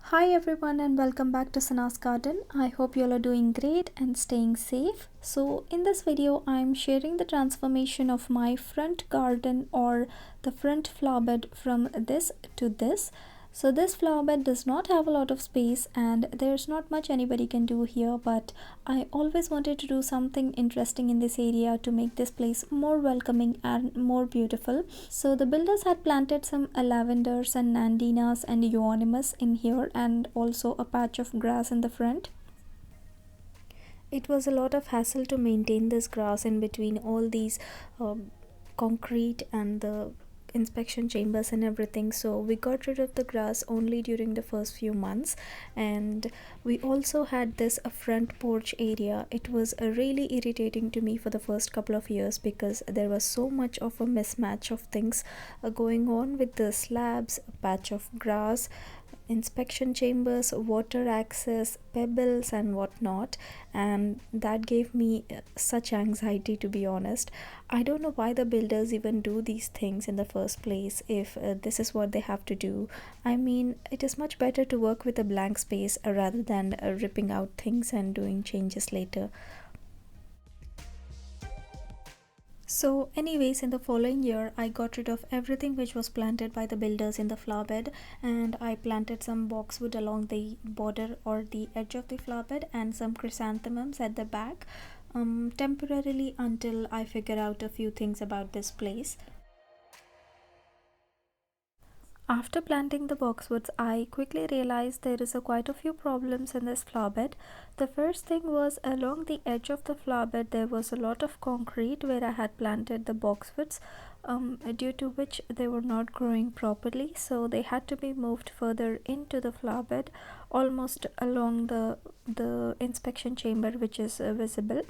Hi everyone and welcome back to SanaA's garden. I hope you all are doing great and staying safe. So in this video I'm sharing the transformation of my front garden or the front flower bed from this to this. So this flower bed does not have a lot of space and there's not much anybody can do here, but I always wanted to do something interesting in this area to make this place more welcoming and more beautiful. So the builders had planted some lavenders and nandinas and euonymus in here and also a patch of grass in the front. It was a lot of hassle to maintain this grass in between all these concrete and the inspection chambers and everything, so we got rid of the grass only during the first few months. And we also had this front porch area. It was really irritating to me for the first couple of years because there was so much of a mismatch of things going on with the slabs, a patch of grass, inspection chambers, water access, pebbles and whatnot, and that gave me such anxiety, to be honest. I don't know why the builders even do these things in the first place if this is what they have to do. I mean, it is much better to work with a blank space rather than ripping out things and doing changes later. So anyways, in the following year I got rid of everything which was planted by the builders in the flower bed, and I planted some boxwood along the border or the edge of the flower bed and some chrysanthemums at the back, temporarily until I figure out a few things about this place. After planting the boxwoods, I quickly realized there is quite a few problems in this flower bed. The first thing was along the edge of the flower bed there was a lot of concrete where I had planted the boxwoods, due to which they were not growing properly, so they had to be moved further into the flower bed, almost along the inspection chamber which is visible.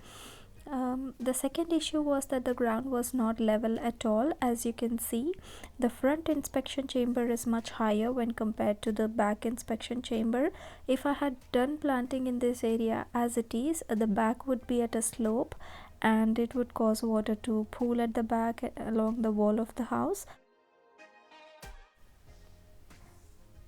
The second issue was that the ground was not level at all. As you can see, the front inspection chamber is much higher when compared to the back inspection chamber. If I had done planting in this area as it is, the back would be at a slope and it would cause water to pool at the back along the wall of the house.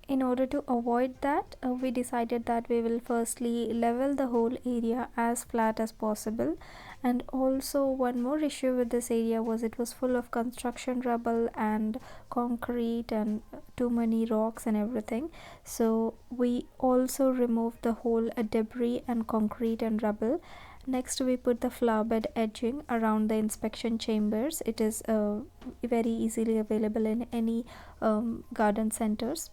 In order to avoid that, we decided that we will firstly level the whole area as flat as possible. And also one more issue with this area was it was full of construction rubble and concrete and too many rocks and everything. So we also removed the whole debris and concrete and rubble. Next we put the flower bed edging around the inspection chambers. It is very easily available in any garden centers.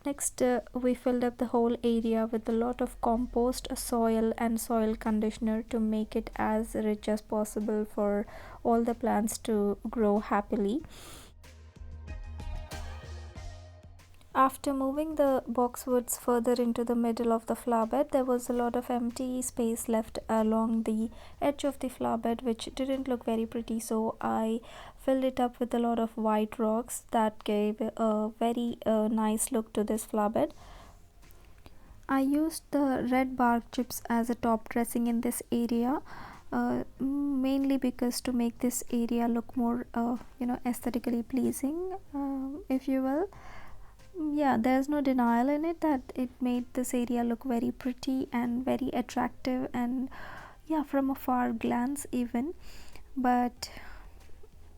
Next, we filled up the whole area with a lot of compost, soil and soil conditioner to make it as rich as possible for all the plants to grow happily. After moving the boxwoods further into the middle of the flower bed, there was a lot of empty space left along the edge of the flower bed which didn't look very pretty, so I filled it up with a lot of white rocks that gave a very nice look to this flower bed. I used the red bark chips as a top dressing in this area, mainly because to make this area look more aesthetically pleasing, if you will. Yeah, there's no denial in it that it made this area look very pretty and very attractive, and yeah, from a far glance even. But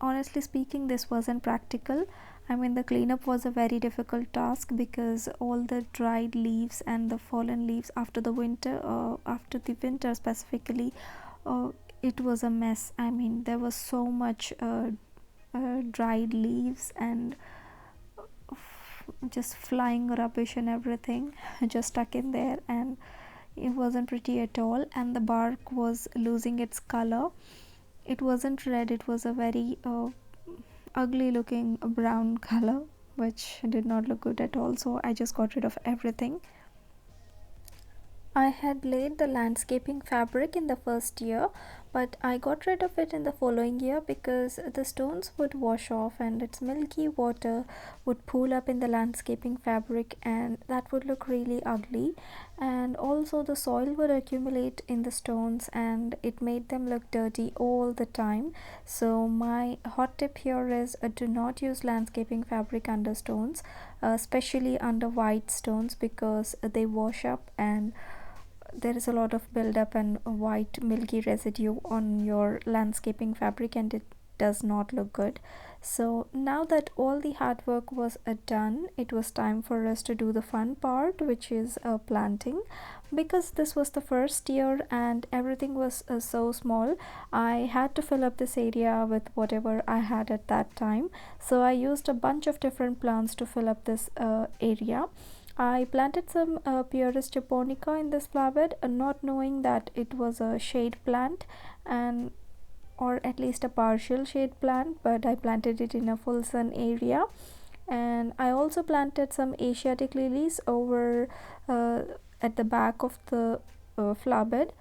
honestly speaking, this wasn't practical. I mean, the cleanup was a very difficult task because all the dried leaves and the fallen leaves after the winter specifically, it was a mess. I mean, there was so much dried leaves and just flying rubbish and everything just stuck in there, and it wasn't pretty at all. And the bark was losing its color. It wasn't red, it was a very ugly looking brown color which did not look good at all, so I just got rid of everything. I had laid the landscaping fabric in the first year, but I got rid of it in the following year because the stones would wash off and its milky water would pool up in the landscaping fabric, and that would look really ugly. And also the soil would accumulate in the stones and it made them look dirty all the time. So my hot tip here is do not use landscaping fabric under stones, especially under white stones, because they wash up and there is a lot of buildup and white milky residue on your landscaping fabric, and it does not look good. So now that all the hard work was done, it was time for us to do the fun part, which is planting. Because this was the first year and everything was so small, I had to fill up this area with whatever I had at that time. So I used a bunch of different plants to fill up this area. I planted some Purus japonica in this flowerbed, not knowing that it was a shade plant, and or at least a partial shade plant, but I planted it in a full sun area. And I also planted some Asiatic lilies over at the back of the flowerbed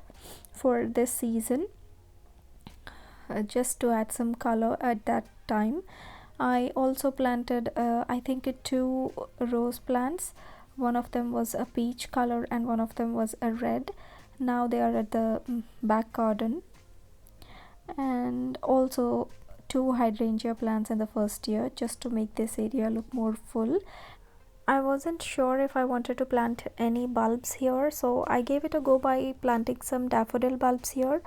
for this season, just to add some color at that time. I also planted I think 2 rose plants. One of them was a peach color and one of them was a red. Now they are at the back garden. And also 2 hydrangea plants in the first year, just to make this area look more full. I wasn't sure if I wanted to plant any bulbs here, so I gave it a go by planting some daffodil bulbs here.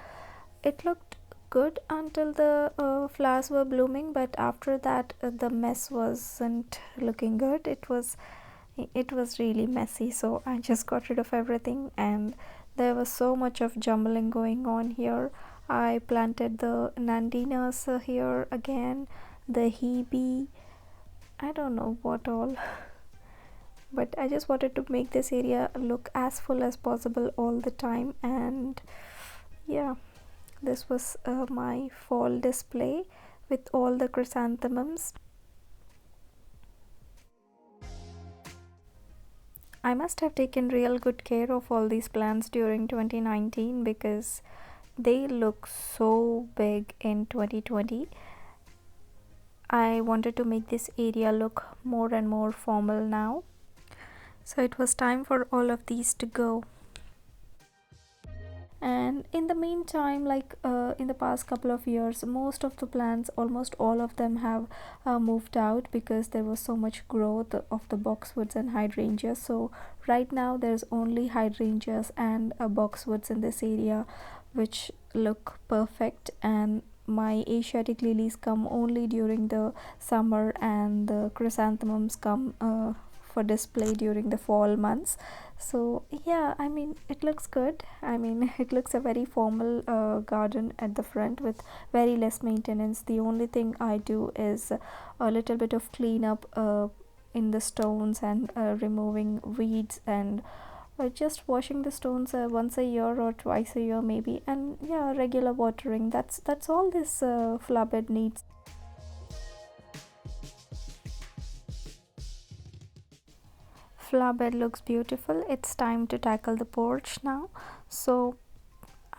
It looked good until the flowers were blooming, but after that the mess wasn't looking good. It was really messy, so I just got rid of everything, and there was so much of jumbling going on here. I planted the nandinas here again, the hebe, I don't know what all, but I just wanted to make this area look as full as possible all the time. And yeah, this was my fall display with all the chrysanthemums. I must have taken real good care of all these plants during 2019 because they look so big in 2020. I wanted to make this area look more and more formal now. So it was time for all of these to go. And in the meantime, like in the past couple of years, most of the plants, almost all of them have moved out because there was so much growth of the boxwoods and hydrangeas. So right now there's only hydrangeas and boxwoods in this area, which look perfect. And my Asiatic lilies come only during the summer, and the chrysanthemums come for display during the fall months. So yeah, I mean, it looks good. I mean, it looks a very formal garden at the front with very less maintenance. The only thing I do is a little bit of cleanup in the stones and removing weeds, and just washing the stones once a year or twice a year maybe, and yeah, regular watering. That's all this flowerbed needs. Flowerbed looks beautiful. It's time to tackle the porch now. So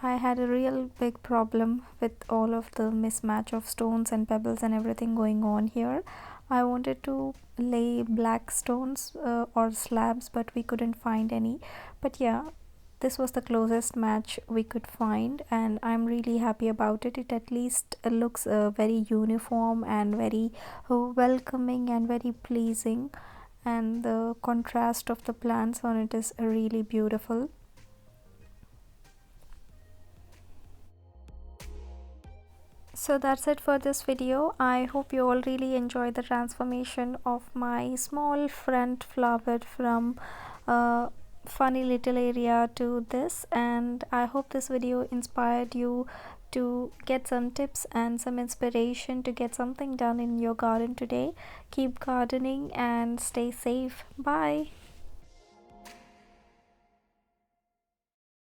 I had a real big problem with all of the mismatch of stones and pebbles and everything going on here. I wanted to lay black stones or slabs, but we couldn't find any. But yeah, this was the closest match we could find, and I'm really happy about it. It at least looks very uniform and very welcoming and very pleasing, and the contrast of the plants on it is really beautiful. So that's it for this video. I hope you all really enjoyed the transformation of my small front flowerbed from a funny little area to this, and I hope this video inspired you to get some tips and some inspiration to get something done in your garden today. Keep gardening and stay safe. Bye.